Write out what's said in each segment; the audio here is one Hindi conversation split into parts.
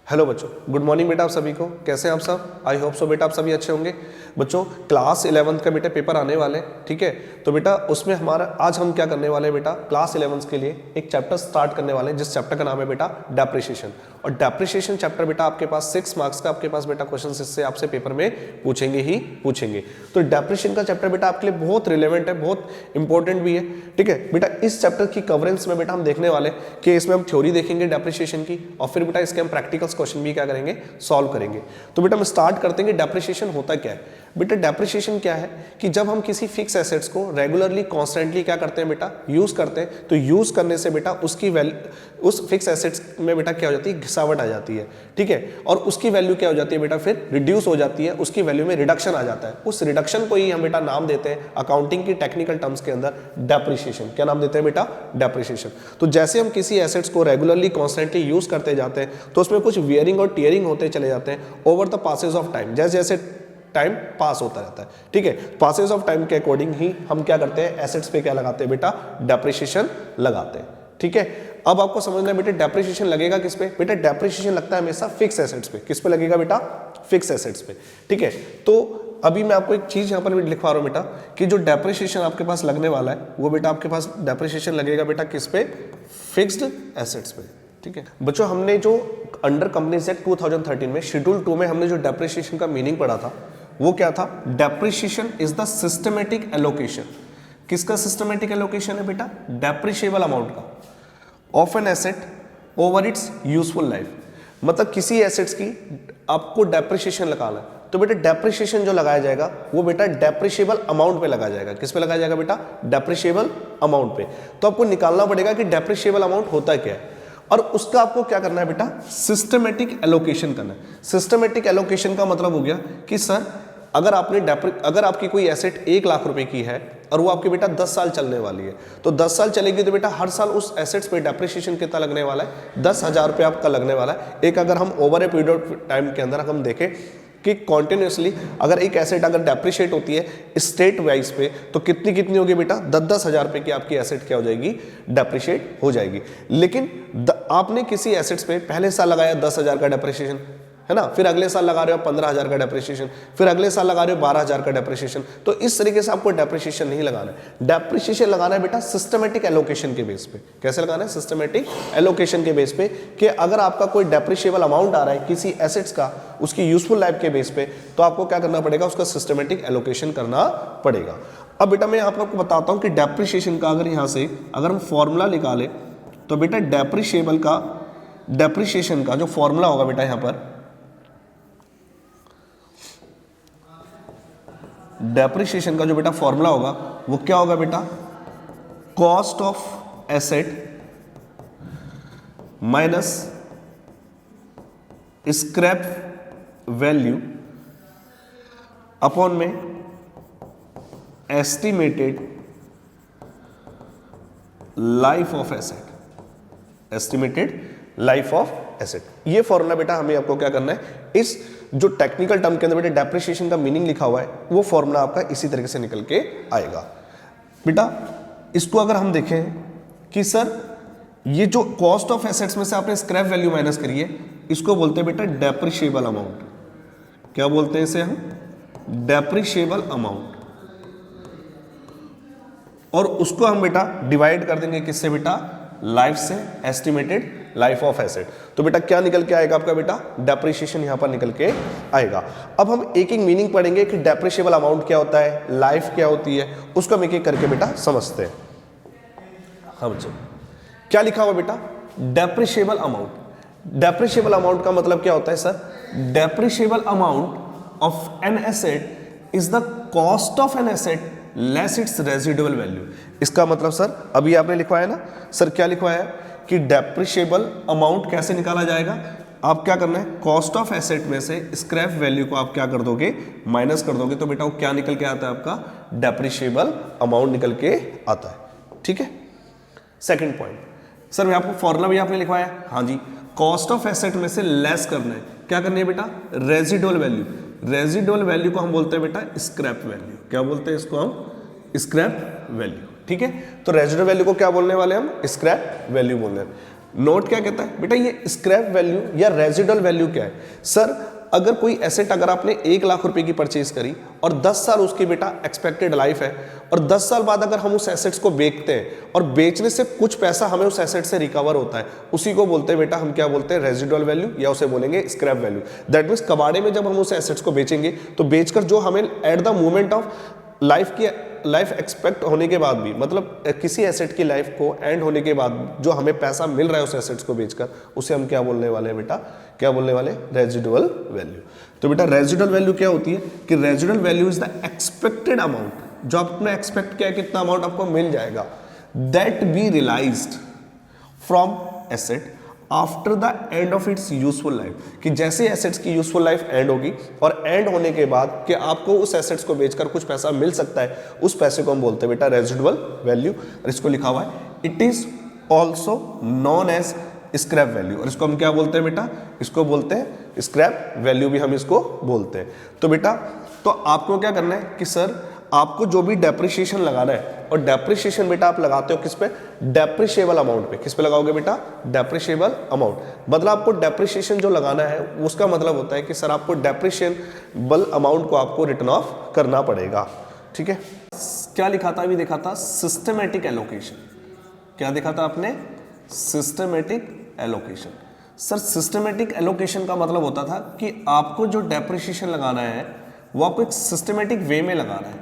हेलो बच्चों, गुड मॉर्निंग बेटा आप सभी को। कैसे हैं आप सब? आई होप सो बेटा आप सभी अच्छे होंगे। बच्चों क्लास 11th का बेटा पेपर आने वाले हैं, ठीक है। तो बेटा उसमें हमारा आज हम क्या करने वाले हैं बेटा, क्लास 11th के लिए एक चैप्टर स्टार्ट करने वाले हैं जिस चैप्टर का नाम है बेटा डेप्रिसिएशन। और डेप्रिसिएशन चैप्टर बेटा आपके पास 6 मार्क्स का आपके पास बेटा क्वेश्चन इससे आपसे पेपर में पूछेंगे ही पूछेंगे। तो डेप्रिसिएशन का चैप्टर बेटा आपके लिए बहुत रिलेवेंट है, बहुत इंपॉर्टेंट भी है, ठीक है बेटा। इस चैप्टर की कवरेंस में बेटा हम देखने वाले कि इसमें हम थ्योरी देखेंगे डेप्रिसिएशन की और फिर बेटा इसके हम प्रैक्टिकल्स क्वेश्चन भी क्या करेंगे, सॉल्व करेंगे। तो बेटा हम स्टार्ट करते हैं कि डेप्रिसिएशन होता क्या है। बेटा डेप्रिसिएशन क्या है कि जब हम किसी फिक्स एसेट्स को रेगुलरली कॉन्स्टेंटली क्या करते हैं बेटा, यूज करते हैं, तो यूज करने से बेटा उसकी वैल्यू उस फिक्स एसेट्स में बेटा क्या हो जाती है, घिसावट आ जाती है, ठीक है। और उसकी वैल्यू क्या हो जाती है बेटा, फिर रिड्यूस हो जाती है, उसकी वैल्यू में रिडक्शन आ जाता है। उस रिडक्शन को ही हम बेटा नाम देते हैं अकाउंटिंग की टेक्निकल टर्म्स के अंदर डेप्रिसिएशन। क्या नाम देते हैं बेटा, डेप्रिसिएशन। तो जैसे हम किसी एसेट्स को रेगुलरली कॉन्स्टेंटली यूज करते जाते हैं तो उसमें कुछ वियरिंग और टियरिंग होते चले जाते हैं over the passage of time. जैसे जैसे टाइम पास होता रहता है, ठीक है। पासेज ऑफ टाइम के अकॉर्डिंग ही हम क्या करते हैं, एसेट्स पे क्या लगाते हैं बेटा, डेप्रिसिएशन लगाते हैं, ठीक है। अब आपको समझना है बेटा डेप्रिसिएशन लगेगा किस पे बेटा, डेप्रिसिएशन लगता है हमेशा फिक्स एसेट्स पे। किस पे लगेगा बेटा, फिक्स एसेट्स पे, ठीक है। तो अभी मैं आपको एक चीज यहां पर भी लिखवा रहा हूं बेटा कि जो डेप्रिसिएशन आपके पास लगने वाला है वो बेटा आपके पास डेप्रिसिएशन लगेगा बेटा किस पे, फिक्स्ड एसेट्स पे, ठीक है। बच्चों हमने जो अंडर कंपनीज एक्ट 2013 में शेड्यूल 2 में हमने जो डेप्रिसिएशन का मीनिंग पढ़ा था वो क्या था, depreciation is the systematic allocation. किसका सिस्टमेटिक एलोकेशन है बेटा, डेप्रिशिएबल अमाउंट का of an asset over it's useful life. मतलब किसी एसेट्स की आपको डेप्रिसिएशन लगाना है तो बेटा डेप्रिसिएशन जो लगाया जाएगा वो बेटा डेप्रिशिएबल अमाउंट पे लगाया जाएगा। किस पे लगाया जाएगा बेटा, डेप्रिशिएबल अमाउंट पे। तो आपको निकालना पड़ेगा कि डेप्रिशिएबल अमाउंट होता क्या है और उसका आपको क्या करना है बेटा, सिस्टमेटिक एलोकेशन करना है। सिस्टमेटिक एलोकेशन का मतलब हो गया कि सर अगर आपकी कोई एसेट 1 लाख रुपए की है और वो आपकी बेटा 10 साल चलने वाली है, तो 10 साल चलेगी तो बेटा हर साल उस एसेट्स पे डेप्रिसिएशन कितना लगने वाला है, 10,000 रुपये आपका लगने वाला है। एक अगर हम over a period of time के अंदर हम देखें कि कॉन्टिन्यूसली अगर एक एसेट अगर डेप्रिशिएट होती है स्टेट वाइज पे तो कितनी होगी बेटा, 10,000 रुपये की आपकी एसेट क्या हो जाएगी, डेप्रिशिएट हो जाएगी। लेकिन आपने किसी एसेट्स पे पहले साल लगाया 10,000 का डेप्रिसिएशन, है ना, फिर अगले साल लगा रहे हो 15,000 का डेप्रिसिएशन, फिर अगले साल लगा रहे हो 12,000 का डेप्रिसिएशन। तो इस तरीके से आपको डेप्रिसिएशन नहीं लगाना है। डेप्रिसिएशन लगाना है बेटा सिस्टमेटिक एलोकेशन के बेस पे। कैसे लगाना है, सिस्टमेटिक एलोकेशन के बेस पे कि अगर आपका कोई डेप्रिशिएबल अमाउंट आ रहा है किसी एसेट्स का उसकी यूजफुल लाइफ के बेस पे, तो आपको क्या करना पड़ेगा, उसका सिस्टमेटिक एलोकेशन करना पड़ेगा। अब बेटा मैं आपको बताता हूं कि डेप्रिसिएशन का अगर यहां से अगर हम फॉर्मूला निकाले तो बेटा डेप्रिसिएशन का जो फॉर्मूला होगा बेटा, यहां पर डेप्रिसिएशन का जो बेटा फॉर्मूला होगा वो क्या होगा बेटा, cost of asset minus scrap value upon में estimated life of asset. Estimated life of asset, ये फॉर्मूला बेटा हमें आपको क्या करना है, इस जो टेक्निकल टर्म के अंदर बेटा डेप्रिसिएशन का मीनिंग लिखा हुआ है वो फॉर्मूला आपका इसी तरीके से निकल के आएगा बेटा। इसको अगर हम देखें कि सर ये जो कॉस्ट ऑफ एसेट्स में से आपने स्क्रैप वैल्यू माइनस करी है, इसको बोलते हैं बेटा डेप्रिशिएबल अमाउंट। क्या बोलते हैं इसे हम, डेप्रिशिएबल अमाउंट। और उसको हम बेटा डिवाइड कर देंगे किससे बेटा, लाइफ से, एस्टिमेटेड लाइफ ऑफ एसेट। तो बेटा क्या निकल के आएगा आपका बेटा, डेप्रिसिएशन यहां पर निकल के आएगा। अब हम एक एक मीनिंग पढ़ेंगे कि डेप्रिशिएबल अमाउंट क्या होता है, लाइफ क्या होती है, उसको हम एक एक करके बेटा समझते हैं। हाँ बच्चों क्या लिखा हुआ बेटा, डेप्रिशिएबल अमाउंट। डेप्रिशिएबल अमाउंट का मतलब क्या होता है sir, depreciable amount of an asset is the cost of an asset less it's residual value. इसका मतलब सर अभी आपने लिखवाया ना सर, क्या लिखवाया कि डेप्रिशिएबल अमाउंट कैसे निकाला जाएगा, आप क्या करना है, कॉस्ट ऑफ एसेट में से स्क्रैप वैल्यू को आप क्या कर दोगे, माइनस कर दोगे, तो बेटा वो क्या निकल के आता है, आपका डेप्रिशिएबल अमाउंट निकल के आता है, ठीक है। सेकंड पॉइंट सर मैं आपको फॉर्मूला भी आपने लिखवाया, हाँ जी, कॉस्ट ऑफ एसेट में से लेस करना है, क्या करनी है बेटा, रेजिडुअल वैल्यू। रेजिडुअल वैल्यू को हम बोलते हैं बेटा स्क्रैप वैल्यू। क्या बोलते हैं इसको हम, स्क्रैप वैल्यू, ठीक है। तो रेजिडुअल वैल्यू को क्या बोलने वाले हम, स्क्रैप वैल्यू बोलने हैं। नोट क्या कहता है बेटा, ये स्क्रैप वैल्यू या रेजिडुअल वैल्यू क्या है? सर अगर कोई एसेट अगर आपने 1 लाख रुपए की परचेज करी और 10 साल उसकी बेटा एक्सपेक्टेड लाइफ है, और 10 साल बाद अगर हम उस एसेट्स को बेचते हैं और बेचने से कुछ पैसा हमें उस एसेट से रिकवर होता है, उसी को बोलते हैं बेटा, हम क्या बोलते हैं, रेजिडुअल वैल्यू, या उसे बोलेंगे स्क्रैप वैल्यू। दैट मीन्स कबाड़े में जब हम उस एसेट्स को बेचेंगे तो बेचकर जो हमें at the moment of life expect होने के बाद भी, मतलब किसी एसेट की लाइफ को एंड होने के बाद जो हमें पैसा मिल रहा है उस एसेट्स को बेचकर, उसे हम क्या बोलने वाले हैं बेटा, क्या बोलने वाले, रेजिडुअल वैल्यू। तो बेटा रेजिडुअल वैल्यू क्या होती है कि residual value is the expected amount, जो आपने एक्सपेक्ट किया कितना अमाउंट आपको मिल जाएगा, that be realised from asset after the end of its useful life, कि जैसे एसेट्स की यूजफुल लाइफ एंड होगी और एंड होने के बाद कि आपको उस एसेट्स को बेचकर कुछ पैसा मिल सकता है, उस पैसे को हम बोलते हैं बेटा रेजिडुअल वैल्यू। और इसको लिखा हुआ है it is also known as scrap value, और इसको हम क्या बोलते हैं बेटा, इसको बोलते हैं स्क्रैप वैल्यू भी हम इसको बोलते हैं। तो बेटा तो आपको क्या करना है कि सर आपको जो भी डेप्रिसिएशन लगाना है, और डेप्रिसिएशन बेटा आप लगाते हो किस पे, डेप्रिशिएबल अमाउंट पे। किस पे लगाओगे बेटा, डेप्रिशिएबल अमाउंट। मतलब आपको डेप्रिसिएशन जो लगाना है उसका मतलब होता है कि सर आपको डेप्रिशिएबल अमाउंट को आपको रिटर्न ऑफ करना पड़ेगा। ठीक है, क्या लिखा था, अभी देखा था सिस्टमेटिक एलोकेशन। क्या देखा था आपने, systematic allocation. Sir systematic allocation का मतलब होता था कि आपको जो डेप्रिसिएशन लगाना है वो आपको एक सिस्टमेटिक वे में लगाना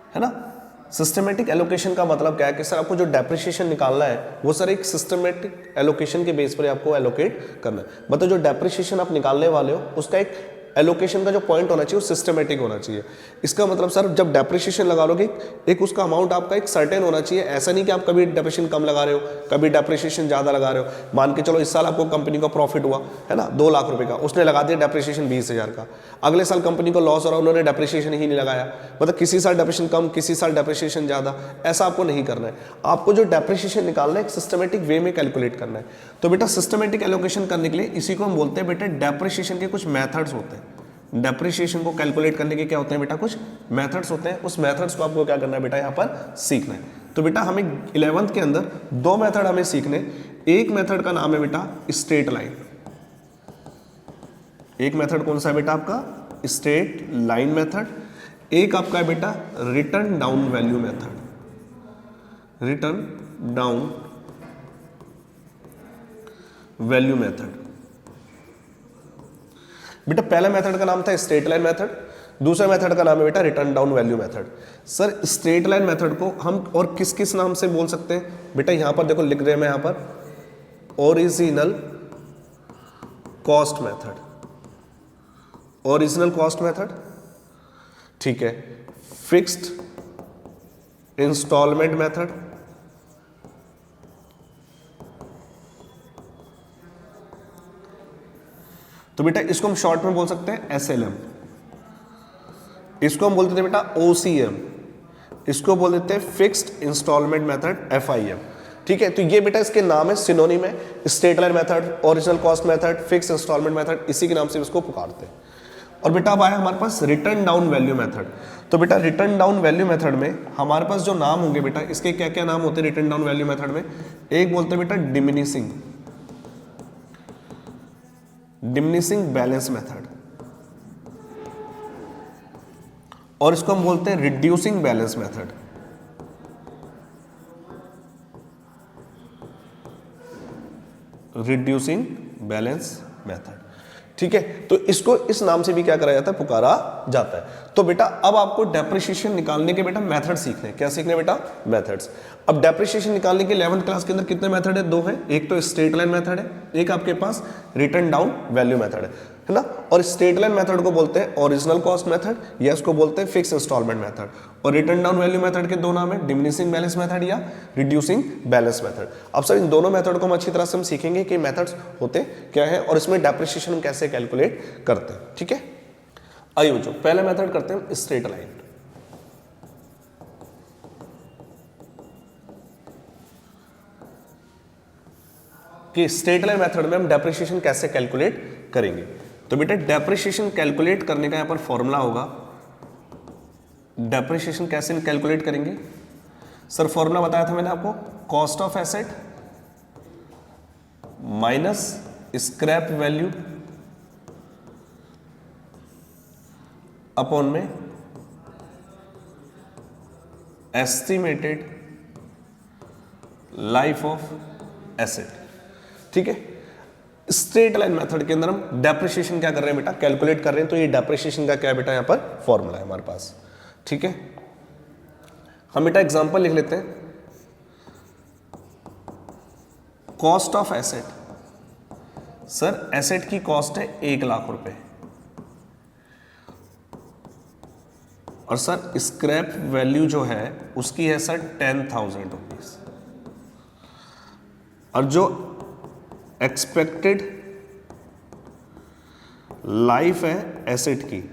है ना। सिस्टमेटिक एलोकेशन का मतलब क्या है कि सर आपको जो डेप्रिसिएशन निकालना है वो सर एक सिस्टमेटिक एलोकेशन के बेस पर आपको एलोकेट करना है। मतलब जो डेप्रिसिएशन आप निकालने वाले हो उसका एक एलोकेशन का जो पॉइंट होना चाहिए वो सिस्टमेटिक होना चाहिए। इसका मतलब सर जब डेप्रिसिएशन लगा लोगे एक उसका अमाउंट आपका एक सर्टेन होना चाहिए। ऐसा नहीं कि आप कभी डेप्रिसिएशन कम लगा रहे हो, कभी डेप्रिसिएशन ज़्यादा लगा रहे हो। मान के चलो इस साल आपको कंपनी का प्रॉफिट हुआ है ना 2 लाख रुपए का, उसने लगा दिया डेप्रिसिएशन 20,000 का। अगले साल कंपनी को लॉस हो रहा, उन्होंने डेप्रिसिएशन ही नहीं लगाया। मतलब किसी साल डेप्रिसिएशन कम, किसी साल डेप्रिसिएशन ज़्यादा, ऐसा आपको नहीं करना है। आपको जो डेप्रिसिएशन निकालना है एक सिस्टमेटिक वे में कैलकुलेट करना है। तो बेटा सिस्टमेटिक एलोकेशन करने के लिए इसी को हम बोलते हैं बेटा डेप्रिसिएशन के कुछ मेथड्स होते हैं। डेप्रिसिएशन को कैलकुलेट करने के क्या होते हैं बेटा, कुछ मेथड्स होते हैं। उस मेथड्स को आपको क्या करना है बेटा, यहाँ पर सीखना है। तो बेटा हमें 11th के अंदर 2 मेथड हमें सीखने। एक मेथड का नाम है बेटा स्ट्रेट लाइन। एक मेथड कौन सा है बेटा आपका, स्ट्रेट लाइन मेथड। एक आपका है बेटा return down value method, return down value method. बेटा पहला मेथड का नाम था स्ट्रेट लाइन मेथड, दूसरा मेथड का नाम है बेटा return down value method. Sir straight line method को हम और किस किस नाम से बोल सकते हैं बेटा, यहां पर देखो लिख रहे हैं मैं, यहां पर original cost method, original cost method, ठीक है, फिक्स्ड इंस्टॉलमेंट मेथड, तो बेटा इसको हम शॉर्ट में बोल सकते हैं SLM, इसको हम बोल देते हैं बेटा OCM, इसको बोल देते हैं फिक्स्ड इंस्टॉलमेंट मेथड FIM। ठीक है, तो ये बेटा इसके नाम है, सिनोनिम है, straight line method, original cost method, fixed instalment method, इसी के नाम से इसको पुकारते हैं। और बेटा अब आया हमारे पास रिटर्न डाउन वैल्यू मेथड। तो बेटा रिटर्न डाउन वैल्यू मेथड में हमारे पास जो नाम होंगे बेटा, इसके क्या क्या नाम होते हैं रिटर्न डाउन वैल्यू मेथड में। एक बोलते हैं बेटा डिमिनिशिंग बैलेंस मेथड, और इसको हम बोलते हैं reducing balance method. Reducing balance method, ठीक है। तो इसको इस नाम से भी क्या करा जाता है, पुकारा जाता है। तो बेटा अब आपको डेप्रिसिएशन निकालने के बेटा मेथड सीखने हैं। क्या सीखने बेटा, मेथड्स। अब डेप्रिसिएशन निकालने के 11th क्लास के अंदर कितने मेथड है, 2 हैं। एक तो स्ट्रेट लाइन मेथड है, एक आपके पास रिटर्न डाउन वैल्यू मेथड है ना। और स्ट्रेट लाइन मेथड को बोलते हैं ओरिजिनल कॉस्ट मेथड, या इसको बोलते हैं फिक्स इंस्टॉलमेंट मेथड। और रिटर्न डाउन वैल्यू मेथड के 2 नाम है, डिमिनिशिंग बैलेंस मेथड या रिड्यूसिंग बैलेंस मेथड। अब सर इन दोनों मेथड को हम अच्छी तरह से हम सीखेंगे कि मेथड्स होते क्या है और इसमें डेप्रिसिएशन हम कैसे कैलकुलेट करते हैं। ठीक है, आइए बच्चों पहला मेथड करते हैं स्ट्रेट लाइन। कि स्ट्रेट लाइन मेथड में हम डेप्रिसिएशन कैसे कैलकुलेट करेंगे। तो बेटा डेप्रिसिएशन कैलकुलेट करने का यहां पर फॉर्मूला होगा। डेप्रिसिएशन कैसे कैलकुलेट करेंगे सर, फॉर्मूला बताया था मैंने आपको, cost of asset minus scrap value upon में एस्टिमेटेड लाइफ ऑफ एसेट। ठीक है, स्ट्रेट लाइन मेथड के अंदर हम डेप्रिसिएशन क्या कर रहे हैं बेटा, कैलकुलेट कर रहे हैं। तो ये डेप्रिसिएशन का क्या है बेटा, यहां पर फॉर्मूला है हमारे पास। ठीक है, हम बेटा एग्जांपल लिख लेते हैं। Cost of asset, sir asset की कॉस्ट है 1 लाख रुपए, और सर स्क्रैप वैल्यू जो है उसकी है सर 10,000 रुपीज, और जो एक्सपेक्टेड लाइफ है एसेट की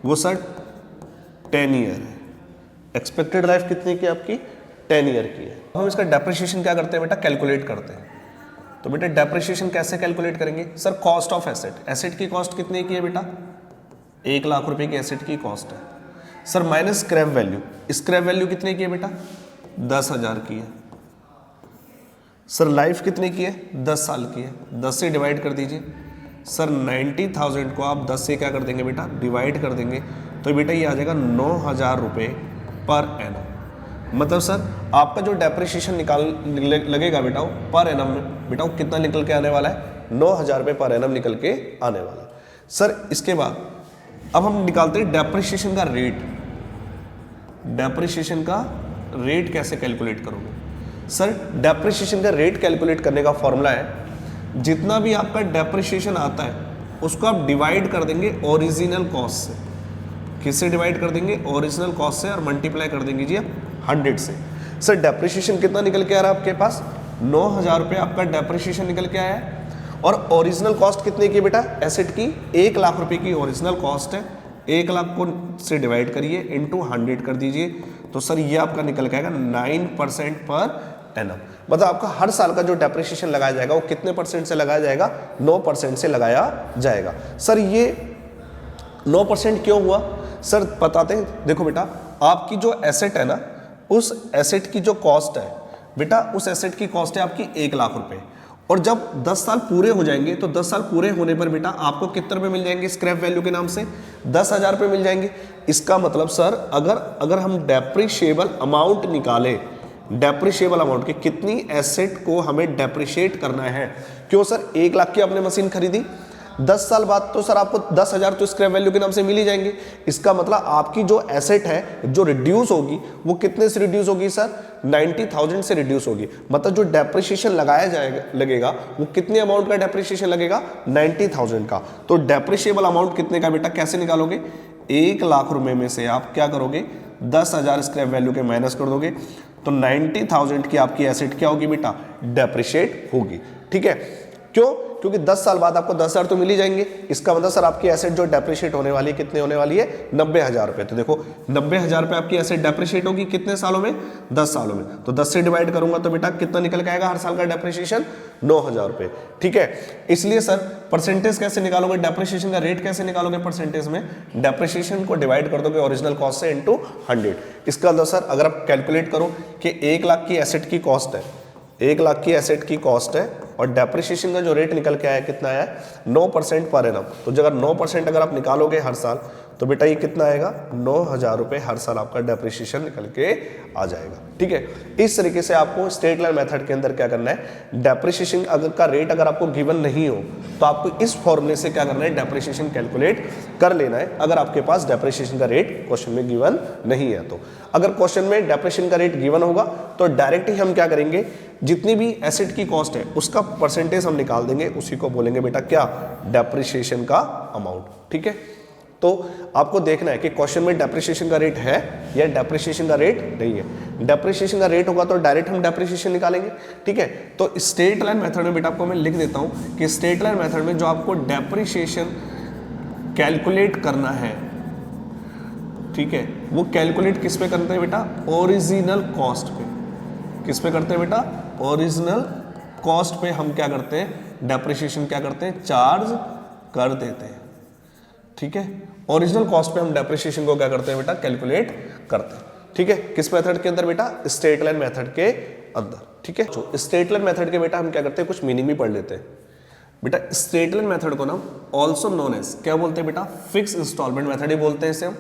वो सर 10 ईयर है। एक्सपेक्टेड लाइफ कितने की आपकी, 10 ईयर की है। हम इसका डेप्रिसिएशन क्या करते हैं बेटा, कैलकुलेट करते हैं। तो बेटा डेप्रिसिएशन कैसे कैलकुलेट करेंगे, sir cost of asset, asset की कॉस्ट कितने की है बेटा, 1 लाख रुपए की एसेट की कॉस्ट है sir, minus scrap value, scrap value कितने की है बेटा, 10,000 की है सर, लाइफ कितने की है, 10 साल की है, 10 से डिवाइड कर दीजिए सर, 90,000 को आप 10 से क्या कर देंगे बेटा, डिवाइड कर देंगे, तो बेटा ये आ जाएगा 9,000 रुपये पर एनम। मतलब सर आपका जो डेप्रिसिएशन लगेगा बेटा वो पर एनम में बेटा वो कितना निकल के आने वाला है, 9,000 रुपये पर एनम निकल के आने वाला है सर। इसके बाद अब हम निकालते हैं डेप्रिसिएशन का रेट। डेप्रिसिएशन का रेट कैसे कैलकुलेट करोगे सर, डेप्रिसिएशन का रेट कैलकुलेट करने का फॉर्मूला है, जितना भी आपका डेप्रिसिएशन आता है उसको आप डिवाइड कर देंगे ओरिजिनल कॉस्ट से। किससे डिवाइड कर देंगे, ओरिजिनल कॉस्ट से, और मल्टीप्लाई कर देंगे जी 100 से। सर डेप्रिसिएशन कितना निकल के आ रहा है आपके पास, 9,000 रुपये आपका डेप्रिसिएशन निकल के आया है, और ओरिजिनल कॉस्ट कितने की बेटा, एसेट की 1 लाख रुपए की ओरिजिनल कॉस्ट है। 1 लाख को से डिवाइड करिए इंटू 100 कर दीजिए, तो सर ये आपका निकल के आएगा 9% पर एनम। मतलब आपका हर साल का जो डेप्रिसिएशन लगाया जाएगा वो कितने परसेंट से लगाया जाएगा, 9% से लगाया जाएगा। सर ये 9% क्यों हुआ सर, बताते हैं। देखो बेटा आपकी जो एसेट है ना, उस एसेट की जो कॉस्ट है बेटा, उस एसेट की कॉस्ट है आपकी 1 लाख रुपए, और जब 10 साल पूरे हो जाएंगे तो 10 साल पूरे होने पर बेटा आपको कितने रुपए मिल जाएंगे, स्क्रैप वैल्यू के नाम से 10,000 रुपये मिल जाएंगे। इसका मतलब सर अगर हम डेप्रिशिएबल अमाउंट निकाले, डेप्रिशिएबल अमाउंट की कितनी एसेट को हमें डेप्रिशिएट करना है, क्यों सर 1 लाख की आपने मशीन खरीदी, 10 साल बाद तो सर आपको 10,000 तो स्क्रैप वैल्यू के नाम से मिल ही जाएंगे। इसका मतलब आपकी जो एसेट है जो रिड्यूस होगी वो कितने से रिड्यूस होगी सर, 90,000 से रिड्यूस होगी। मतलब जो डेप्रिसिएशन लगाया जाएगा लगेगा वो कितने अमाउंट का डेप्रिसिएशन लगेगा, 90,000 का। तो डेप्रिशिएबल अमाउंट कितने का बेटा कैसे निकालोगे, 1 लाख रुपए में से आप क्या करोगे, 10,000 स्क्रैप वैल्यू के माइनस कर दोगे, तो 90,000 की आपकी एसेट क्या होगी बेटा, डेप्रिशिएट होगी। ठीक है, क्यों, क्योंकि 10 साल बाद आपको 10,000 तो मिल ही जाएंगे। इसका मतलब सर आपकी एसेट जो डेप्रिशिएट होने वाली है कितने होने वाली है, 90,000 रुपए। तो देखो 90,000 रुपए आपकी एसेट डेप्रिशिएट होगी कितने सालों में, 10 सालों में। तो 10 से डिवाइड करूंगा तो बेटा कितना निकल के आएगा हर साल का डेप्रिशिएशन, 9,000 रुपए। ठीक है, इसलिए सर परसेंटेज कैसे निकालोगे, डेप्रिशिएशन का रेट कैसे निकालोगे परसेंटेज में, डेप्रिशिएशन को डिवाइड कर दोगे ओरिजिनल कॉस्ट से इंटू 100। इसका मतलब सर अगर आप कैलकुलेट करो कि 1 लाख की एसेट की कॉस्ट है, 1 लाख की एसेट की कॉस्ट है, और डेप्रिसिएशन का जो रेट निकल के आया कितना आया, 9% पर एनम। तो अगर 9% अगर आप निकालोगे हर साल तो बेटा ये कितना आएगा, 9,000 रुपये हर साल आपका डेप्रिसिएशन निकल के आ जाएगा। ठीक है, इस तरीके से आपको स्ट्रेट लाइन मेथड के अंदर क्या करना है, डेप्रिसिएशन अगर का रेट अगर आपको गिवन नहीं हो तो आपको इस फॉर्मूले से क्या करना है, डेप्रिसिएशन कैलकुलेट कर लेना है, अगर आपके पास डेप्रिसिएशन का रेट क्वेश्चन में गिवन नहीं है तो। अगर क्वेश्चन में डेप्रिसिएशन का रेट गिवन होगा तो डायरेक्ट ही हम क्या करेंगे, जितनी भी एसेट की कॉस्ट है उसका परसेंटेज हम निकाल देंगे, उसी को बोलेंगे बेटा क्या, डेप्रिसिएशन का अमाउंट। ठीक है, तो आपको देखना है कि क्वेश्चन में डेप्रिसिएशन का रेट है या डेप्रिसिएशन का रेट नहीं है। डेप्रिसिएशन का रेट होगा तो डायरेक्ट हम डेप्रिसिएशन निकालेंगे। ठीक है, तो स्ट्रेट लाइन मेथड में बेटा आपको मैं लिख देता हूं कि स्ट्रेट लाइन मेथड में जो आपको डेप्रिसिएशन कैलकुलेट करना है, ठीक है, वो कैलकुलेट किस पे करते हैं बेटा, ओरिजिनल कॉस्ट पे। किस पे करते हैं बेटा, ओरिजिनल कॉस्ट पे हम क्या करते हैं, डेप्रिसिएशन क्या करते हैं, चार्ज कर देते हैं। ठीक है, ओरिजिनल कॉस्ट पे हम डेप्रिसिएशन को क्या करते हैं बेटा, कैलकुलेट करते हैं। ठीक है, किस मेथड के अंदर बेटा, स्ट्रेट लाइन मेथड के अंदर, ठीक है। तो स्ट्रेट लाइन मेथड के बेटा हम क्या करते हैं, कुछ मीनिंग भी पढ़ लेते हैं बेटा। स्ट्रेट लाइन मेथड को ना ऑल्सो नोन एज क्या बोलते हैं बेटा, फिक्स इंस्टॉलमेंट मेथड ही बोलते हैं, इसे हम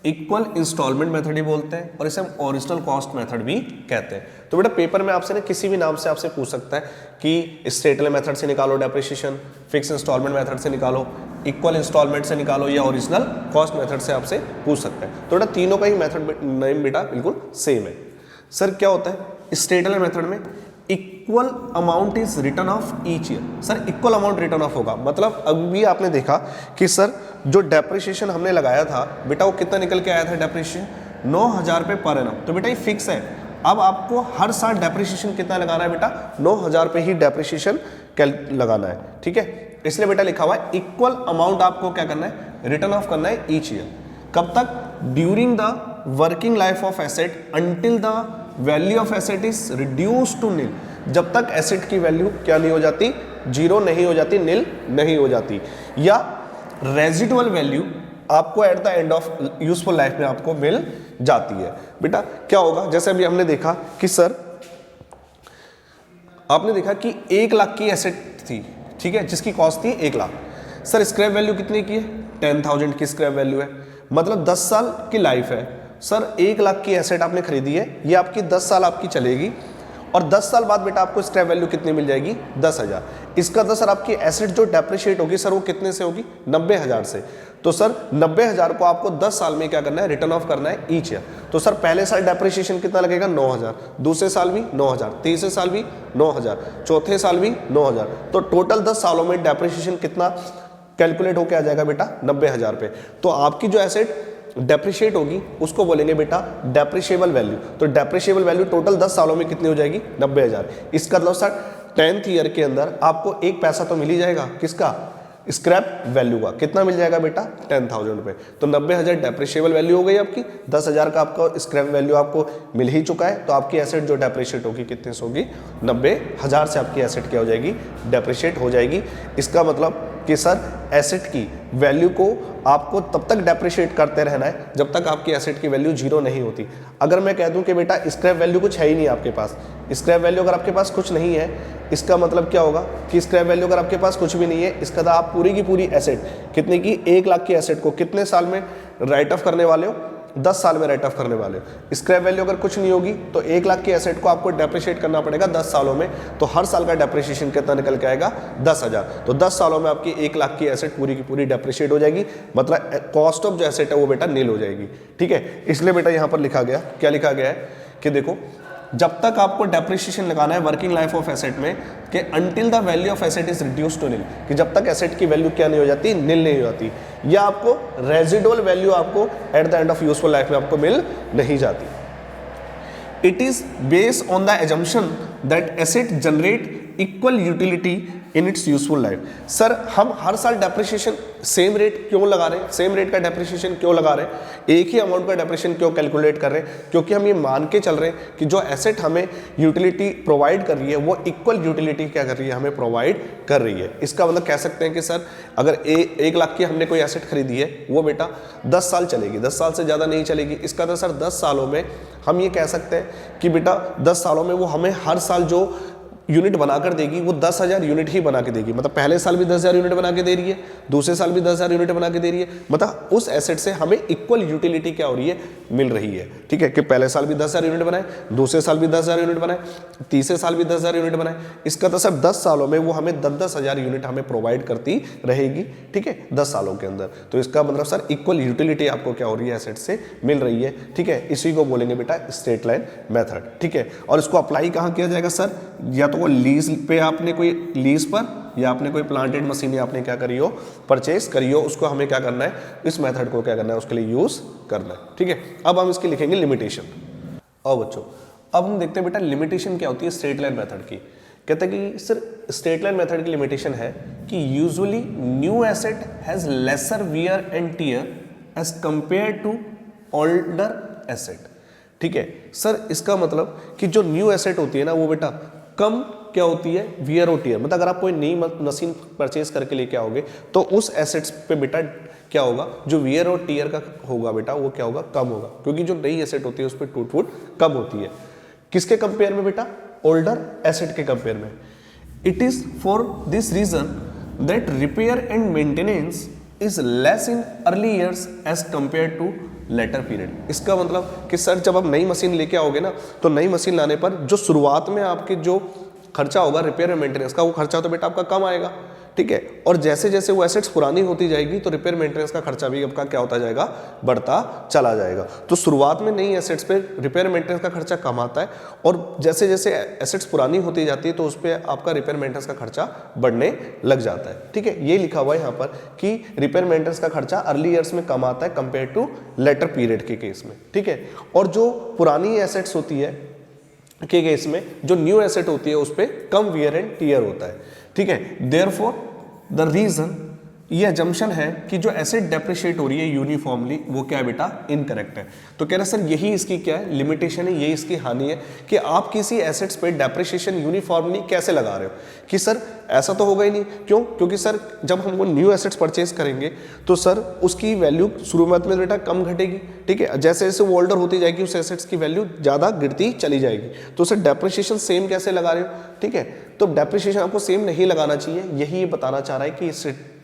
इक्वल इंस्टॉलमेंट मेथड ही बोलते हैं, और इसे हम ओरिजिनल कॉस्ट मेथड भी कहते हैं। तो बेटा पेपर में आपसे ना किसी भी नाम से आपसे पूछ सकता है कि स्ट्रेट लाइन मेथड से निकालो डेप्रिसिएशन, फिक्स इंस्टॉलमेंट मेथड से निकालो, इक्वल इंस्टॉलमेंट से निकालो, या ओरिजिनल कॉस्ट मेथड से आपसे पूछ सकता है। तो बेटा तीनों का ही मेथड नेम बेटा बिल्कुल सेम है। सर क्या होता है स्ट्रेट लाइन मेथड में, equal amount is return of each year. Sir equal amount return of होगा, मतलब अभी आपने देखा कि सर जो डेप्रिसिएशन हमने लगाया था बेटा वो कितना निकल के आया था डेप्रिसिएशन 9,000 रुपये पर एनम। तो बेटा ये फिक्स है, अब आपको हर साल डेप्रिसिएशन कितना लगाना है बेटा, 9,000 रुपये ही डेप्रिसिएशन लगाना है, ठीक है। इसलिए बेटा लिखा हुआ है इक्वल अमाउंट आपको क्या करना है, रिटर्न ऑफ करना है ईच ईयर। कब तक, during the working life of asset until the value of asset is reduce to nil. जब तक एसेट की वैल्यू क्या नहीं हो जाती, जीरो नहीं हो जाती, नील नहीं हो जाती, या रेजिडुअल वैल्यू आपको at the end of useful life में आपको मिल जाती है। बेटा क्या होगा, जैसे अभी हमने देखा कि सर आपने देखा कि 1 लाख की एसेट थी, ठीक है, जिसकी कॉस्ट थी 1 लाख। सर स्क्रैप वैल्यू कितनी की है, 10,000 की स्क्रैप वैल्यू है, मतलब 10 साल की लाइफ है। सर 1 लाख की एसेट आपने खरीदी है, ये आपकी 10 साल आपकी चलेगी, और 10 साल बाद बेटा आपको स्क्रैप वैल्यू कितनी मिल जाएगी, 10,000। इसका तो सर आपकी एसेट जो डेप्रिशिएट होगी सर वो कितने से होगी, 90,000 से। तो सर 90,000 को आपको 10 साल में क्या करना है, रिटर्न ऑफ करना है ईच ईयर। तो सर पहले साल डेप्रिशिएशन कितना लगेगा, 9,000, दूसरे साल भी 9,000, तीसरे साल भी 9,000, चौथे साल भी 9,000। तो टोटल 10 सालों में डेप्रिशिएशन कितना कैलकुलेट होकर आ जाएगा बेटा, 90,000 रुपये। तो आपकी जो एसेट डेप्रिशिएट होगी उसको बोलेंगे बेटा डेप्रिशिएबल वैल्यू। तो डेप्रिशिएबल वैल्यू टोटल 10 सालों में कितनी हो जाएगी, 90,000। इसका मतलब सर 10th ईयर के अंदर आपको 1 पैसा तो मिल ही जाएगा, किसका, स्क्रैप वैल्यू का। कितना मिल जाएगा बेटा, 10,000 रुपये। तो 90,000 डेप्रिशिएबल वैल्यू हो गई आपकी, 10,000 का आपका स्क्रैप वैल्यू आपको मिल ही चुका है। तो आपकी एसेट जो डेप्रिशिएट होगी कितने से होगी, 90,000 से आपकी एसेट क्या हो जाएगी, डेप्रिशिएट हो जाएगी। इसका मतलब कि सर एसेट की वैल्यू को आपको तब तक डेप्रिशिएट करते रहना है जब तक आपकी एसेट की वैल्यू जीरो नहीं होती। अगर मैं कह दूं कि बेटा स्क्रैप वैल्यू कुछ है ही नहीं आपके पास, स्क्रैप वैल्यू अगर आपके पास कुछ नहीं है, इसका मतलब क्या होगा कि स्क्रैप वैल्यू अगर आपके पास कुछ भी नहीं है, इसका तो आप पूरी की पूरी एसेट कितने की, 1 लाख की एसेट को कितने साल में राइट ऑफ करने वाले हो, 10 साल में राइट ऑफ करने वाले हो। स्क्रैप वैल्यू अगर कुछ नहीं होगी तो 1 लाख की एसेट को आपको डेप्रिशिएट करना पड़ेगा 10 सालों में। तो हर साल का डेप्रिशिएशन कितना निकल के आएगा, 10,000। तो 10 सालों में आपकी 1 लाख की एसेट पूरी की पूरी डेप्रिशिएट हो जाएगी, मतलब कॉस्ट ऑफ जो एसेट है वो बेटा नील हो जाएगी, ठीक है। इसलिए बेटा यहाँ पर लिखा गया, क्या लिखा गया है कि देखो जब तक आपको डेप्रिशिएशन लगाना है वर्किंग लाइफ ऑफ एसेट में कि until the value of asset is reduce to nil, कि जब तक एसेट की वैल्यू क्या नहीं हो जाती, नील नहीं हो जाती, या आपको रेजिडुअल वैल्यू आपको at the end of useful life में आपको मिल नहीं जाती। It is based on the assumption that asset generate equal utility in its useful life. Sir हम हर साल डेप्रिशिएशन सेम रेट क्यों लगा रहे हैं, सेम रेट का डेप्रिशिएशन क्यों लगा रहे हैं, एक ही अमाउंट का डेप्रिशिएशन क्यों कैलकुलेट कर रहे हैं, क्योंकि हम ये मान के चल रहे हैं कि जो एसेट हमें यूटिलिटी प्रोवाइड कर रही है वो इक्वल यूटिलिटी क्या कर रही है, हमें प्रोवाइड कर रही है। इसका मतलब कह सकते हैं कि सर अगर 1 लाख की हमने कोई एसेट खरीदी है वो बेटा 10 साल चलेगी, 10 साल से ज़्यादा नहीं चलेगी। इसका तो सर 10 सालों में हम ये कह सकते हैं कि बेटा 10 सालों में वो हमें हर साल जो यूनिट बनाकर देगी वो 10,000 यूनिट ही बना के देगी, मतलब पहले साल भी 10,000 यूनिट बना के दे रही है, दूसरे साल भी 10,000 यूनिट बना के दे रही है, मतलब उस एसेट से हमें इक्वल यूटिलिटी क्या हो रही है, मिल रही है, ठीक है। कि पहले साल भी 10,000 यूनिट बनाए, दूसरे साल भी 10,000 यूनिट बनाए, तीसरे साल भी 10,000 यूनिट बनाए। इसका तो सर 10 सालों में वो हमें 10,000 यूनिट हमें प्रोवाइड करती रहेगी, ठीक है, 10 सालों के अंदर। तो इसका मतलब सर इक्वल यूटिलिटी आपको क्या हो रही है, एसेट से मिल रही है, ठीक है। इसी को बोलेंगे बेटा स्ट्रेट लाइन मेथड, ठीक है। और इसको अप्लाई कहाँ किया जाएगा सर, या तो वो लीज पे आपने कोई लीज पर, या आपने कोई प्लांटेड मशीन आपने क्या करी हो, परचेस करी हो, उसको हमें क्या करना है, इस मेथड को क्या करना है, उसके लिए यूज करना है, ठीक है। अब हम इसकी लिखेंगे लिमिटेशन। और बच्चों अब हम देखते हैं बेटा लिमिटेशन क्या होती है स्ट्रेट लाइन मेथड की। कहते हैं कि सर स्ट्रेट लाइन मेथड की लिमिटेशन है कि usually new asset has lesser wear and tear as compared to older asset, ठीक है। सर इसका मतलब कि जो न्यू एसेट होती है ना वो बेटा कम क्या होती है, वियर और टियर, मतलब अगर आप कोई नई मशीन परचेज करके लेके आओगे तो उस एसेट्स पे बेटा क्या होगा, जो वियर और टियर का होगा बेटा वो क्या होगा, कम होगा, क्योंकि जो नई एसेट होती है उस पर टूट फूट कम होती है। किसके कंपेयर में बेटा, ओल्डर एसेट के कंपेयर में। It is for this reason that repair and maintenance is less in early years as compared to later period. इसका मतलब कि सर जब आप नई मशीन लेके आओगे ना, तो नई मशीन लाने पर जो शुरुआत में आपके जो खर्चा होगा रिपेयर एंड मेंटेनेंस का, वो खर्चा तो बेटा आपका कम आएगा, ठीक है। और जैसे जैसे वो एसेट्स पुरानी होती जाएगी तो रिपेयर मेंटेनेंस का खर्चा भी आपका क्या होता जाएगा, बढ़ता चला जाएगा। तो शुरुआत में नई एसेट्स पे रिपेयर मेंटेनेंस का खर्चा कम आता है, और जैसे जैसे एसेट्स पुरानी होती जाती है तो उस पर आपका रिपेयर मेंटेनेंस का खर्चा बढ़ने लग जाता है, ठीक है। ये लिखा हुआ है यहाँ पर कि रिपेयर मेंटेनेंस का खर्चा अर्ली ईयर्स में कम आता है कंपेयर टू लेटर पीरियड के केस में, ठीक है। और जो पुरानी एसेट्स होती है के केस में जो न्यू एसेट होती है उस पर कम वियर एंड टियर होता है, ठीक है। देयरफॉर द रीजन, ये अजम्पशन है कि जो एसेट डेप्रिशिएट हो रही है यूनिफॉर्मली, वो क्या है बेटा, इनकरेक्ट है। तो कह रहे सर यही इसकी क्या है, लिमिटेशन है, यही इसकी हानि है कि आप किसी एसेट्स पे डेप्रिशिएशन यूनिफॉर्मली कैसे लगा रहे हो, कि सर ऐसा तो होगा ही नहीं। क्यों? क्योंकि सर जब हम वो न्यू एसेट्स परचेज करेंगे तो सर उसकी वैल्यू शुरुआत में बेटा कम घटेगी, ठीक है। जैसे जैसे वो ओल्डर होती जाएगी उस एसेट्स की वैल्यू ज़्यादा गिरती चली जाएगी। तो सर डेप्रिशिएशन सेम कैसे लगा रहे हो, ठीक है। तो डेप्रिशिएशन आपको सेम नहीं लगाना चाहिए, यही ये बताना चाह रहा है कि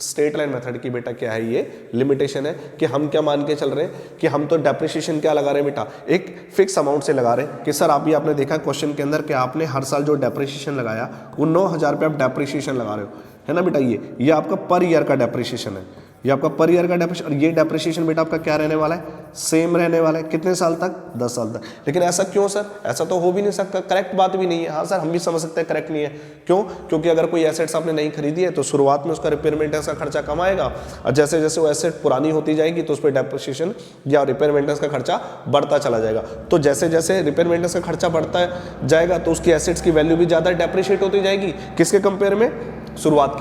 स्ट्रेट लाइन मेथड की बेटा क्या है, ये लिमिटेशन है कि हम क्या मान के चल रहे हैं कि हम तो डेप्रिशिएशन क्या लगा रहे हैं बेटा, एक फिक्स अमाउंट से लगा रहे हैं। कि सर अभी आपने देखा क्वेश्चन के अंदर कि आपने हर साल जो डेप्रिशिएशन लगाया वो 9,000 रुपये आप डेप्रिशिएशन लगा रहे हो, है ना बेटा। ये आपका पर ईयर का डेप्रिशिएशन है, ये आपका पर ईयर का डेप्रिशिएशन। और ये डेप्रिशिएशन बेटा आपका क्या रहने वाला है, सेम रहने वाला है। कितने साल तक, 10 साल तक। लेकिन ऐसा क्यों सर, ऐसा तो हो भी नहीं सकता, करेक्ट बात भी नहीं है। हाँ सर हम भी समझ सकते हैं करेक्ट नहीं है, क्यों? क्योंकि अगर कोई एसेट्स आपने नहीं खरीदी है तो शुरुआत में उसका रिपेयर मेंटेनेंस का खर्चा कम आएगा, और जैसे जैसे वो एसेट पुरानी होती जाएगी तो उस पर डेप्रिशिएशन या रिपेयर मेंटेनेंस का खर्चा बढ़ता चला जाएगा। तो जैसे जैसे रिपेयर मेंटेनेंस का खर्चा बढ़ता जाएगा तो उसकी एसेट्स की वैल्यू भी ज़्यादा डेप्रिशिएट होती जाएगी, किसके कंपेयर में, शुरुआत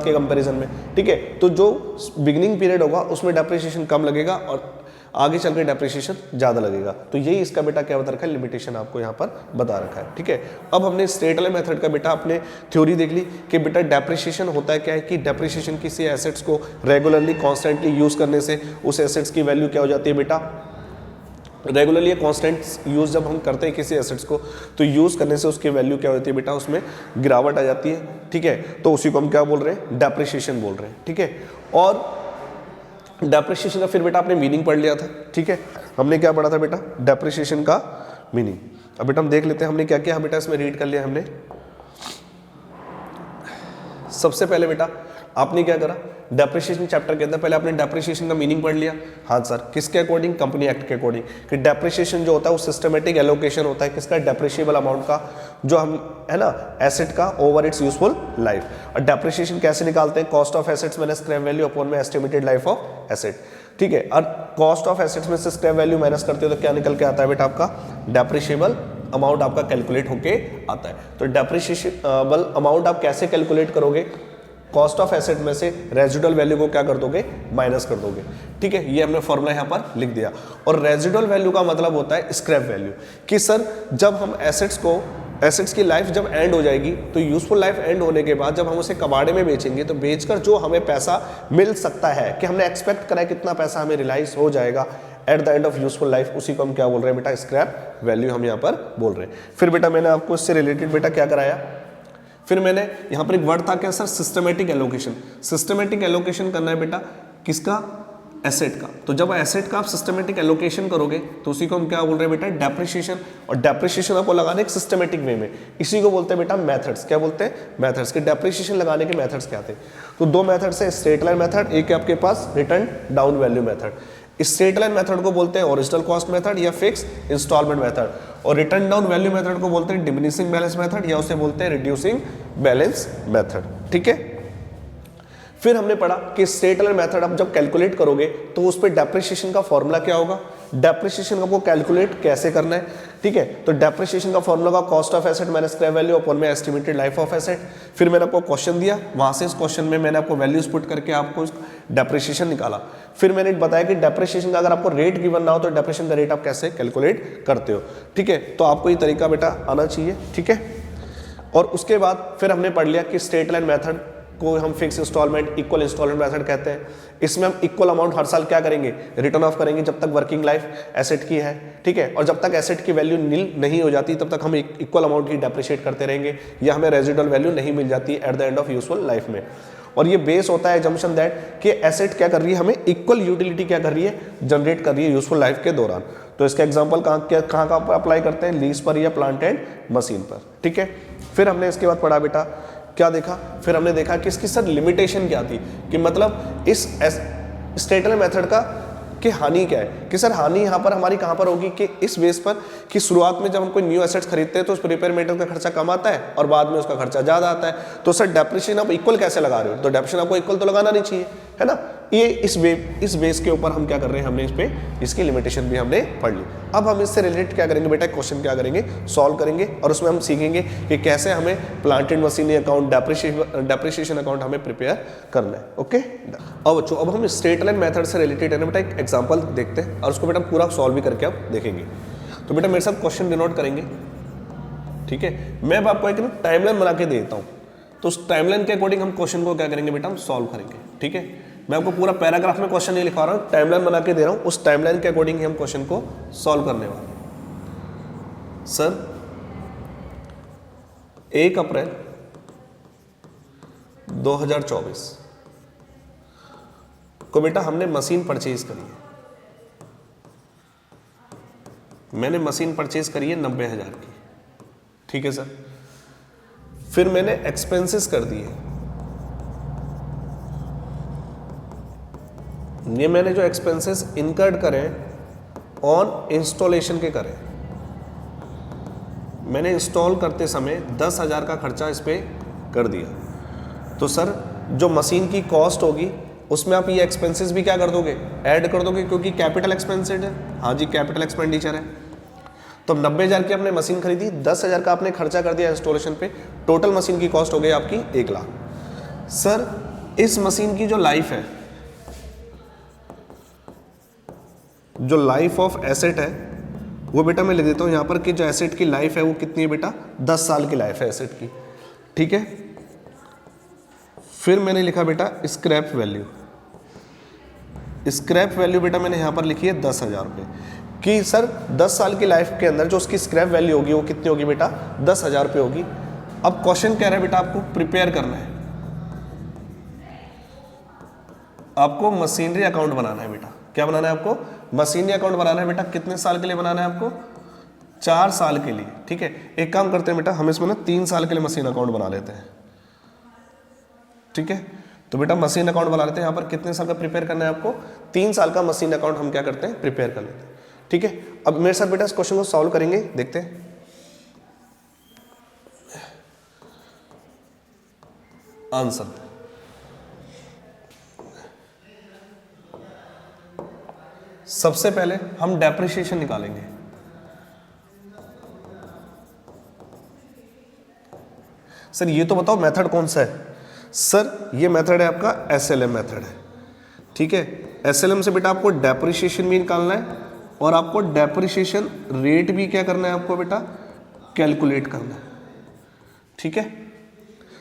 के कंपैरिजन में, ठीक है। तो जो बिगिनिंग पीरियड होगा उसमें डेप्रिसिएशन कम लगेगा और आगे चल के डेप्रिसिएशन ज़्यादा लगेगा। तो यही इसका बेटा क्या बता रखा है, लिमिटेशन आपको यहाँ पर बता रखा है, ठीक है। अब हमने स्ट्रेट लाइन मेथड का बेटा आपने थ्योरी देख ली कि बेटा डेप्रिसिएशन होता है क्या है, कि डेप्रिसिएशन किसी एसेट्स को रेगुलरली कॉन्स्टेंटली यूज़ करने से उस एसेट्स की वैल्यू क्या हो जाती है बेटा, रेगुलरली कांस्टेंट यूज़ जब हम करते हैं किसी एसेट्स को तो यूज़ करने से उसकी वैल्यू क्या होती है बेटा, उसमें गिरावट आ जाती है, ठीक है। तो उसी को हम क्या बोल रहे हैं, डेप्रिसिएशन बोल रहे हैं, ठीक है। और डेप्रिसिएशन का फिर बेटा आपने मीनिंग पढ़ लिया था, ठीक है। हमने क्या पढ़ा था बेटा, डेप्रिसिएशन का मीनिंग। अब बेटा हम देख लेते हैं हमने क्या किया बेटा, इसमें रीड कर लिया हमने। सबसे पहले बेटा आपने क्या करा, डेप्रिसिएशन चैप्टर के अंदर पहले आपने डेप्रिसिएशन का मीनिंग पढ़ लिया। हाँ सर, किसके अकॉर्डिंग, कंपनी एक्ट के अकॉर्डिंग, कि डेप्रिसिएशन जो होता है वो सिस्टमेटिक एलोकेशन होता है किसका, डेप्रिशिएबल अमाउंट का, जो हम है ना एसेट का ओवर इट्स यूजफुल लाइफ। और डेप्रिसिएशन कैसे निकालते हैं, cost of assets minus scrap value upon में एस्टिमेटेड लाइफ ऑफ एसेट, ठीक है। और कॉस्ट ऑफ एसेट्स में से स्क्रैप वैल्यू माइनस करते हो तो क्या निकल के आता है बेटा, आपका डेप्रिशिएबल अमाउंट आपका कैलकुलेट होके आता है। तो डेप्रिशिएबल अमाउंट आप कैसे कैलकुलेट करोगे, कॉस्ट ऑफ एसेट में से रेजिडुअल वैल्यू को क्या कर दोगे, माइनस कर दोगे, ठीक है। ये हमने फॉर्मूला यहाँ पर लिख दिया। और रेजिडुअल वैल्यू का मतलब होता है स्क्रैप वैल्यू, कि सर जब हम एसेट्स की लाइफ जब एंड हो जाएगी तो यूजफुल लाइफ एंड होने के बाद जब हम उसे कबाड़े में बेचेंगे तो बेचकर जो हमें पैसा मिल सकता है, कि हमने एक्सपेक्ट करा है कितना पैसा हमें रियलाइज हो जाएगा at the end of useful life, उसी को हम क्या बोल रहे हैं बेटा, स्क्रैप वैल्यू हम यहाँ पर बोल रहे हैं। फिर बेटा मैंने आपको इससे रिलेटेड बेटा क्या कराया, फिर मैंने यहाँ पर एक वर्ड था क्या sir, systematic allocation. Systematic allocation करना है बेटा किसका, एसेट का। तो जब एसेट का आप सिस्टमेटिक एलोकेशन करोगे तो उसी को हम क्या बोल रहे हैं बेटा, डेप्रिसिएशन। और डेप्रिसिएशन आपको लगाने एक सिस्टमेटिक वे में, इसी को बोलते हैं बेटा मेथड्स। क्या बोलते हैं, मेथड्स। के डेप्रिसिएशन लगाने के मेथड्स क्या थे, तो दो मेथड्स है, स्ट्रेट लाइन मेथड, एक है आपके पास written down value method. Straight line method को बोलते हैं ओरिजिनल कॉस्ट मेथड या फिक्स इंस्टॉलमेंट मेथड, और रिटर्न डाउन वैल्यू मेथड को बोलते हैं डिमिनिशिंग बैलेंस मेथड या उसे बोलते हैं रिड्यूसिंग बैलेंस मेथड, ठीक है। फिर हमने पढ़ा कि स्ट्रेट लाइन मेथड आप जब कैलकुलेट करोगे तो उस पर डेप्रिसिएशन का फॉर्मूला क्या होगा, डेप्रिसिएशन को कैलकुलेट कैसे करना है, ठीक है। तो डेप्रिसिएशन का फॉर्मूला का cost of asset minus scrap value upon में एस्टिमेटेड लाइफ ऑफ एसेट। फिर मैंने आपको क्वेश्चन दिया, वहां से इस क्वेश्चन में मैंने आपको वैल्यूज पुट करके आपको डेप्रिसिएशन निकाला। फिर मैंने बताया कि डेप्रिसिएशन का अगर आपको रेट गिवन ना हो तो डेप्रिसिएशन का रेट आप कैसे कैलकुलेट करते हो, ठीक है। तो आपको ये तरीका बेटा आना चाहिए, ठीक है। और उसके बाद फिर हमने पढ़ लिया कि स्ट्रेट लाइन मेथड को हम fix instalment, equal instalment method कहते हैं। इसमें हम इक्वल अमाउंट हर साल क्या करेंगे, रिटर्न ऑफ करेंगे जब तक वर्किंग लाइफ एसेट की है, ठीक है। और जब तक एसेट की वैल्यू नील नहीं हो जाती तब तक हम इक्वल अमाउंट की डेप्रिशिएट करते रहेंगे, या हमें रेजिडुअल वैल्यू नहीं मिल जाती at the end of useful life में। और ये बेस होता है एजम्पशन दैट कि एसेट क्या कर रही है, हमें इक्वल यूटिलिटी क्या कर रही है, जनरेट कर रही है यूजफुल लाइफ के दौरान। तो इसका एग्जांपल कहाँ पर अप्लाई करते हैं, लीज पर या प्लांट एंड मशीन पर, ठीक है। फिर हमने इसके बाद पढ़ा बेटा, क्या देखा, फिर हमने देखा कि इसकी सर लिमिटेशन क्या थी, कि मतलब इस स्टेटल मेथड का कि हानि क्या है, कि सर हानि यहाँ पर हमारी कहाँ पर होगी, कि इस बेस पर कि शुरुआत में जब हम कोई न्यू एसेट्स खरीदते हैं तो उस रिपेयर मेंटेनेंस का खर्चा कम आता है और बाद में उसका खर्चा ज़्यादा आता है। तो सर डेप्रिसिएशन आप इक्वल कैसे लगा रहे हो, तो डेप्रिसिएशन आपको इक्वल तो लगाना नहीं चाहिए, है ना। ये इस बेस के ऊपर हम क्या कर रहे हैं, हमने इस पे इसकी लिमिटेशन भी हमने पढ़ ली। अब हम इससे रिलेटेड क्या करेंगे बेटा, क्वेश्चन क्या करेंगे, सॉल्व करेंगे, और उसमें हम सीखेंगे कि कैसे हमें plant and machinery account, depreciation account हमें प्रिपेयर करना है। ओके, अब बच्चों अब हम स्ट्रेट लाइन मेथड से रिलेटेड है ना बेटा एक एग्जांपल देखते हैं और उसको बेटा पूरा सॉल्व भी करके आप देखेंगे। तो बेटा मेरे साथ क्वेश्चन डिनोट करेंगे, ठीक है। मैं अब आपको एक टाइमलाइन बना के देता हूँ, तो उस टाइमलाइन के अकॉर्डिंग हम क्वेश्चन को क्या करेंगे बेटा, हम सॉल्व करेंगे, ठीक है। मैं आपको पूरा पैराग्राफ में क्वेश्चन नहीं लिखा रहा हूँ, टाइमलाइन बना के दे रहा हूँ, उस टाइमलाइन के अकॉर्डिंग ही हम क्वेश्चन को सॉल्व करने वाले हैं। सर 1 अप्रैल 2024 को बेटा हमने मशीन परचेज करी है, मैंने मशीन परचेज करी है 90,000 की, ठीक है सर। फिर मैंने एक्सपेंसेस कर दिए, ये मैंने जो एक्सपेंसेस इनकर्ड करें ऑन इंस्टॉलेशन के करें, मैंने इंस्टॉल करते समय 10,000 का खर्चा इस पे कर दिया। तो सर जो मशीन की कॉस्ट होगी उसमें आप ये एक्सपेंसेस भी क्या कर दोगे, ऐड कर दोगे, क्योंकि कैपिटल एक्सपेंसेड है, हाँ जी कैपिटल एक्सपेंडिचर है। तो 90,000 की आपने मशीन खरीदी, 10,000 का आपने खर्चा कर दिया इंस्टॉलेशन पे, टोटल मशीन की कॉस्ट हो गई आपकी 1 लाख। सर इस मशीन की जो लाइफ है, जो लाइफ ऑफ एसेट है वो बेटा मैं लिख देता हूँ यहाँ पर कि जो एसेट की लाइफ है वो कितनी है बेटा, 10 साल की लाइफ है एसेट की, ठीक है। फिर मैंने लिखा बेटा स्क्रैप वैल्यू, स्क्रैप वैल्यू बेटा मैंने यहाँ पर लिखी है 10,000 रुपये, कि सर 10 साल की लाइफ के अंदर जो उसकी स्क्रैप वैल्यू होगी वो कितनी होगी बेटा, 10,000 रुपये होगी। अब क्वेश्चन कह रहा है बेटा आपको प्रिपेयर करना है, आपको मशीनरी अकाउंट बनाना है बेटा, क्या बनाना है आपको, मशीनरी अकाउंट बनाना है बेटा। कितने साल के लिए बनाना है आपको, 4 साल के लिए, ठीक है। एक काम करते हैं बेटा, हम इसमें ना 3 साल के लिए मशीन अकाउंट बना लेते हैं, ठीक है। तो बेटा मशीन अकाउंट बना लेते हैं, यहाँ पर कितने साल का प्रिपेयर करना है आपको, 3 साल का मशीन अकाउंट हम क्या करते हैं, प्रिपेयर कर लेते हैं, ठीक है। अब मेरे साथ बेटा इस क्वेश्चन को सॉल्व करेंगे, देखते हैं। आंसर सबसे पहले हम डेप्रिसिएशन निकालेंगे। सर ये तो बताओ मेथड कौन सा है, सर ये मेथड है आपका एसएलएम मेथड है, ठीक है। एसएलएम से बेटा आपको डेप्रिसिएशन भी निकालना है और आपको डेप्रिसिएशन रेट भी क्या करना है आपको बेटा, कैलकुलेट करना है, ठीक है।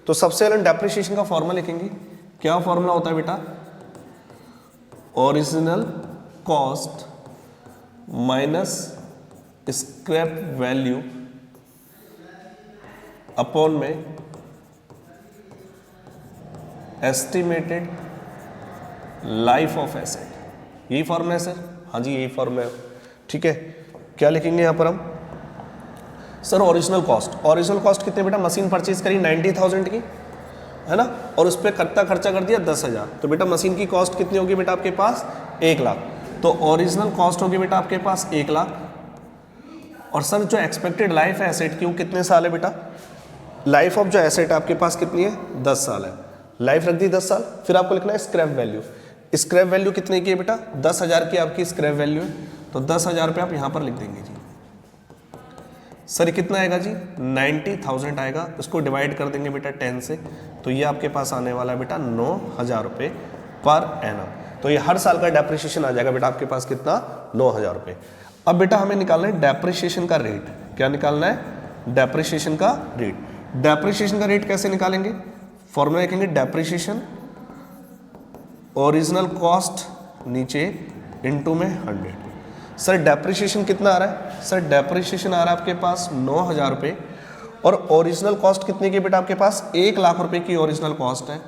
तो सबसे पहले डेप्रिसिएशन का फॉर्मूला लिखेंगे, क्या फॉर्मूला होता है बेटा, original cost minus scrap value upon में एस्टिमेटेड लाइफ ऑफ एसेट, यही फॉर्मूला है सर, हाँ जी यही फॉर्मूला है, ठीक है। क्या लिखेंगे यहाँ पर हम, सर ओरिजिनल कॉस्ट कितने बेटा, मशीन परचेज करी 90,000 की, है ना, और उस पर कितना खर्चा कर दिया 10,000, तो बेटा मशीन की कॉस्ट कितनी होगी बेटा आपके पास 1 लाख, तो ओरिजिनल कॉस्ट होगी बेटा आपके पास 1 लाख। और सर जो एक्सपेक्टेड लाइफ है एसेट की वो कितने साल है बेटा, लाइफ ऑफ जो एसेट आपके पास कितनी है 10 साल है, लाइफ रख दी 10 साल। फिर आपको लिखना है स्क्रैप वैल्यू, स्क्रैप वैल्यू कितने की है बेटा, 10,000 की आपकी स्क्रैप वैल्यू है, तो 10,000 रुपये आप यहाँ पर लिख देंगे जी। सर कितना आएगा जी 90,000 आएगा, इसको डिवाइड कर देंगे बेटा 10 से, तो ये आपके पास आने वाला है बेटा 9,000 रुपये पर एनम। तो ये हर साल का डेप्रिसिएशन आ जाएगा बेटा आपके पास कितना, 9,000 रुपये। अब बेटा हमें निकालना है डेप्रिसिएशन का रेट, क्या निकालना है, डेप्रिसिएशन का रेट। डेप्रिसिएशन का रेट कैसे निकालेंगे, फॉर्मूला लिखेंगे डेप्रिसिएशन ओरिजिनल कॉस्ट नीचे इनटू में 100। सर डेप्रिसिएशन कितना आ रहा है? सर डेप्रिसिएशन आ रहा है आपके पास 9,000 रुपये और ओरिजिनल कॉस्ट कितने की बेटा आपके पास 1 लाख रुपए की ओरिजिनल कॉस्ट है,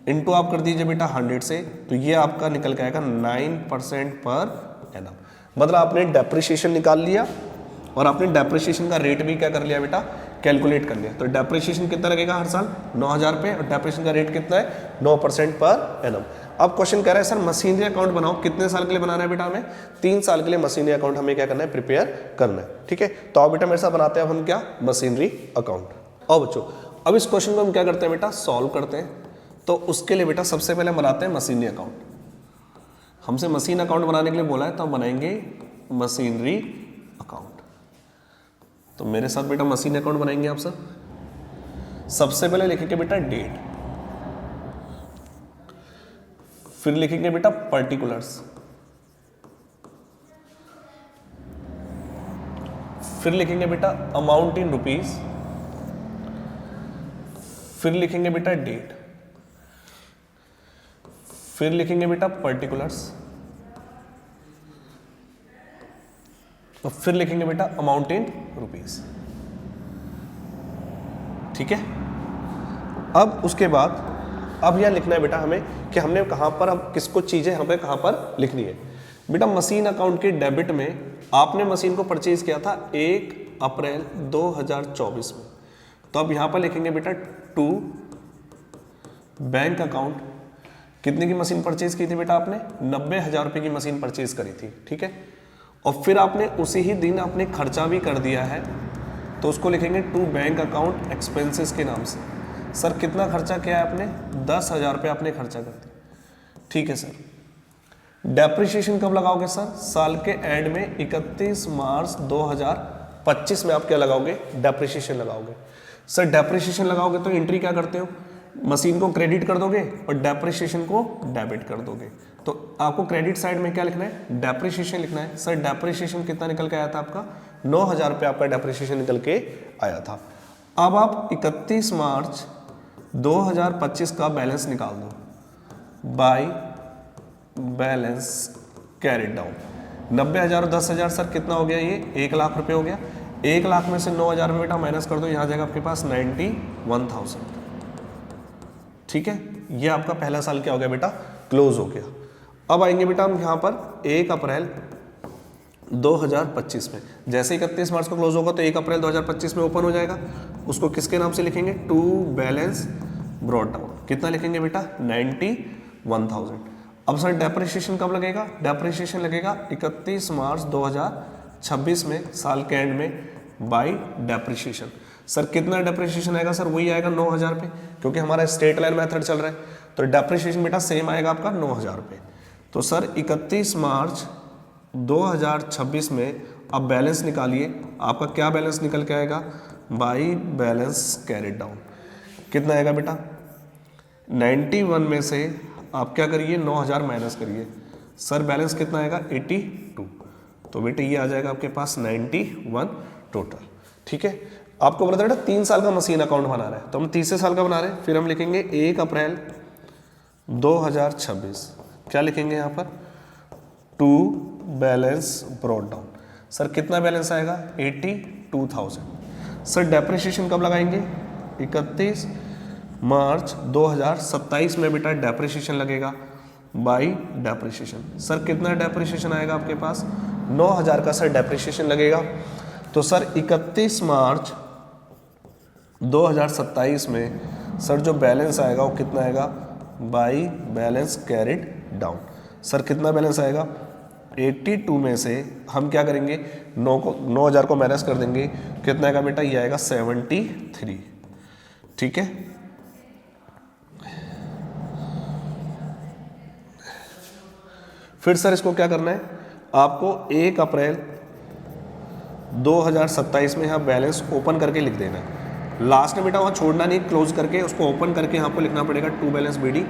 इनटू आप कर दीजिए बेटा 100 से, तो ये आपका निकल के आएगा 9% पर एनम। मतलब आपने डेप्रिसिएशन निकाल लिया और आपने डेप्रिसिएशन का रेट भी क्या कर लिया बेटा, कैलकुलेट कर लिया। तो डेप्रिसिएशन कितना लगेगा हर साल 9,000 रुपये और डेप्रिसिएशन का रेट कितना है 9% पर एनम। अब क्वेश्चन कह रहा है सर मशीनरी अकाउंट बनाओ, कितने साल के लिए बनाना है बेटा हमें? 3 साल के लिए मशीनरी अकाउंट हमें क्या करना है, प्रिपेयर करना है। ठीक है, तो आओ बेटा मेरे साथ बनाते हैं हम क्या, मशीनरी अकाउंट। और बच्चों अब इस क्वेश्चन को हम क्या करते हैं बेटा, सॉल्व करते हैं। तो उसके लिए बेटा सबसे पहले बनाते हैं मशीनरी अकाउंट। हमसे मशीन अकाउंट बनाने के लिए बोला है तो हम बनाएंगे मशीनरी अकाउंट। तो मेरे साथ बेटा मशीन अकाउंट बनाएंगे आप सब। सबसे पहले लिखेंगे बेटा डेट, फिर लिखेंगे बेटा पर्टिकुलर्स, फिर लिखेंगे बेटा अमाउंट इन रुपीज, फिर लिखेंगे बेटा डेट, फिर लिखेंगे बेटा पर्टिकुलर्स और फिर लिखेंगे बेटा अमाउंट इन रुपीज। ठीक है, अब उसके बाद अब यह लिखना है बेटा हमें कि हमने कहां पर, अब किसको चीजें हमें कहां पर लिखनी है। बेटा मशीन अकाउंट के डेबिट में आपने मशीन को परचेज किया था 1 अप्रैल 2024 में, तो अब यहां पर लिखेंगे बेटा टू बैंक अकाउंट। कितने की मशीन परचेज की थी बेटा आपने? 90,000 रुपये की मशीन परचेज करी थी। ठीक है, और फिर आपने उसी ही दिन आपने खर्चा भी कर दिया है, तो उसको लिखेंगे टू बैंक अकाउंट एक्सपेंसेस के नाम से। सर कितना खर्चा किया है आपने? 10,000 रुपये आपने खर्चा कर दिया। ठीक है सर, डेप्रिसिएशन कब लगाओगे सर? साल के एंड में 31 मार्च 2025 में आप क्या लगाओगे? डेप्रिसिएशन लगाओगे। सर डेप्रिसिएशन लगाओगे तो एंट्री क्या करते हो? मशीन को क्रेडिट कर दोगे और डेप्रिसिएशन को डेबिट कर दोगे। तो आपको क्रेडिट साइड में क्या लिखना है? डेप्रिसिएशन लिखना है। सर डेप्रिसिएशन कितना निकल के आया था आपका? 9,000 रुपये आपका डेप्रिसिएशन निकल के आया था। अब आप 31 मार्च 2025 का बैलेंस निकाल दो बाय बैलेंस कैरिड डाउन। 90,000 और 10,000 सर कितना हो गया? ये 1 लाख रुपए हो गया। 1 लाख में से 9,000 रुपये बेटा माइनस कर दो, यहाँ जाएगा आपके पास 91,000। ठीक है, ये आपका पहला साल क्या हो गया बेटा? क्लोज हो गया। अब आएंगे बेटा हम यहाँ पर 1 अप्रैल 2025 में। जैसे 31 मार्च को क्लोज होगा तो 1 अप्रैल 2025 में ओपन हो जाएगा। उसको किसके नाम से लिखेंगे? To balance brought down. कितना लिखेंगे बेटा? 91,000। अब सर डेप्रिसिएशन कब लगेगा? डेप्रिसिएशन लगेगा 31 मार्च 2026 में, साल के एंड में बाय डेप्रिसिएशन। सर कितना डेप्रिसिएशन आएगा? सर वही आएगा 9,000 रुपये, क्योंकि हमारा स्ट्रेट लाइन मेथड चल रहा है, तो डेप्रिसिएशन बेटा सेम आएगा आपका 9,000 रुपये। तो सर 31 मार्च 2026 में अब बैलेंस निकालिए, आपका क्या बैलेंस निकल के आएगा? By balance carried down. कितना आएगा बेटा? 91 में से आप क्या करिए? 9,000 माइनस करिए। सर बैलेंस कितना आएगा? 82। तो बेटे ये आ जाएगा आपके पास 91 टोटल। ठीक है, आपको बोला था बेटा 3 साल का मशीन अकाउंट बना रहा है, तो हम तीसरे साल का बना रहे हैं। फिर हम लिखेंगे 1 अप्रैल 2026। क्या लिखेंगे यहाँ पर? To balance brought down. Sir कितना बैलेंस आएगा? 82,000। सर डेप्रिसिएशन कब लगाएंगे? 31 मार्च 2027 में बेटा डेप्रिसिएशन लगेगा बाय डेप्रिसिएशन। सर कितना डेप्रिसिएशन आएगा आपके पास? 9,000 का सर डेप्रिसिएशन लगेगा। तो सर 31 मार्च 2027 में सर जो बैलेंस आएगा वो कितना आएगा? By balance carried down. Sir कितना बैलेंस आएगा? 82 में से हम क्या करेंगे? 9,000 को माइनस कर देंगे। कितना आएगा बेटा? ये आएगा 73। ठीक है, फिर सर इसको क्या करना है? आपको 1 अप्रैल 2027 में यहाँ बैलेंस ओपन करके लिख देना है। लास्ट में बेटा वहाँ छोड़ना नहीं, क्लोज करके उसको ओपन करके यहाँ पर लिखना पड़ेगा टू बैलेंस बीडी।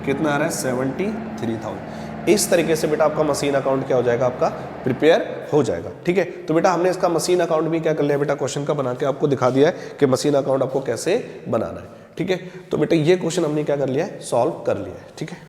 कितना आ रहा है? 73,000। इस तरीके से बेटा आपका मशीन अकाउंट क्या हो जाएगा? आपका प्रिपेयर हो जाएगा। ठीक है, तो बेटा हमने इसका मशीन अकाउंट भी क्या कर लिया बेटा? क्वेश्चन का बना के आपको दिखा दिया है कि मशीन अकाउंट आपको कैसे बनाना है। ठीक है। तो बेटा ये क्वेश्चन हमने क्या कर लिया है, सॉल्व कर लिया है। ठीक है।